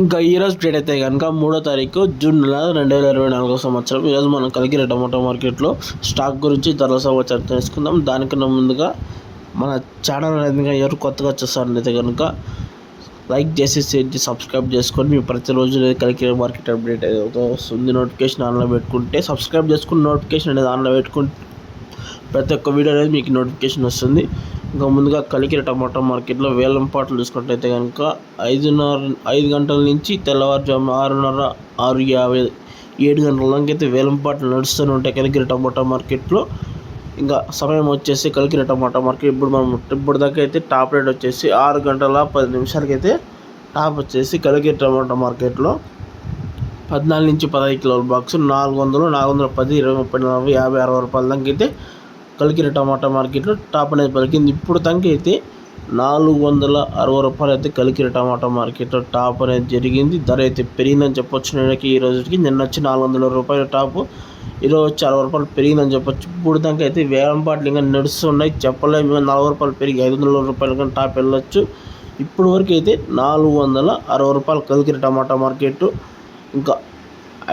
ఇంకా ఈరోజు డేట్ అయితే కనుక 3వ తారీఖు జూన్ నెల 2024 సంవత్సరం. ఈరోజు మనం కలికిరి టమాటో మార్కెట్లో స్టాక్ గురించి ధరల సమాచారం తెలుసుకుందాం. దానికన్నా ముందుగా మన ఛానల్ అనేది ఎవరు కొత్తగా చూస్తారంటే కనుక లైక్ చేసి షేర్ చేసి సబ్స్క్రైబ్ చేసుకొని మీ ప్రతిరోజు కలికిరి మార్కెట్ అప్డేట్ వస్తుంది. నోటిఫికేషన్ ఆన్లో పెట్టుకుంటే సబ్స్క్రైబ్ చేసుకుని నోటిఫికేషన్ అనేది ఆన్లో పెట్టుకుంటే ప్రతి ఒక్క వీడియో అనేది మీకు నోటిఫికేషన్ వస్తుంది. ఇంకా ముందుగా కలికిరి టమాటో మార్కెట్లో వేలం పాటలు చూసుకున్నట్లయితే కనుక 5 గంటల నుంచి తెల్లవారుజామున 6:30, 6:50, 7 గంటల దాకా అయితే వేలం పాటలు నడుస్తూనే ఉంటాయి కలికిరి టమాటో మార్కెట్లో. ఇంకా సమయం వచ్చేసి కలికిరి టమాటో మార్కెట్ ఇప్పుడు దాకా అయితే టాప్ రేట్ వచ్చేసి 6 గంటల 10 నిమిషాలకి అయితే టాప్ వచ్చేసి కలికిరి టమాటో మార్కెట్లో 14 నుంచి 15 కిలోల బాక్స్ 400, 410, 20, 30, 40, 50, 60 రూపాయల దాకా అయితే కలికిరి టమాటా మార్కెట్లో టాప్ అనేది పలికింది. ఇప్పుడు దాకా అయితే 460 రూపాయలు అయితే కలికిరి టమాటా మార్కెట్లో టాప్ అనేది జరిగింది. ధర అయితే పెరిగిందని చెప్పొచ్చు. నేనకి ఈ రోజుకి నిన్న వచ్చి 400 రూపాయల టాపు, ఈరోజు వచ్చి 60 రూపాయలు పెరిగిందని చెప్పొచ్చు. ఇప్పుడు దాకా అయితే వేలం పాటలు ఇంకా నడుస్తున్నాయి, చెప్పలేము. 40 రూపాయలు పెరిగి 500 రూపాయలు కానీ టాప్ వెళ్ళొచ్చు. ఇప్పుడు వరకు అయితే 460 రూపాయలు కలికిరి టమాటా మార్కెట్. ఇంకా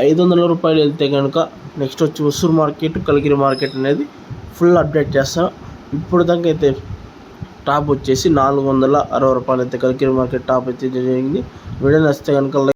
500 రూపాయలు వెళ్తే కనుక నెక్స్ట్ వచ్చి ఉసూరు మార్కెట్, కలికిరి మార్కెట్ అనేది ఫుల్ అప్డేట్ చేస్తాం. ఇప్పుడు దాకా అయితే టాప్ వచ్చేసి 460 రూపాయలు అయితే కలికిరి మార్కెట్ టాప్ అయితే జరిగింది. వీడియో నచ్చితే కనుక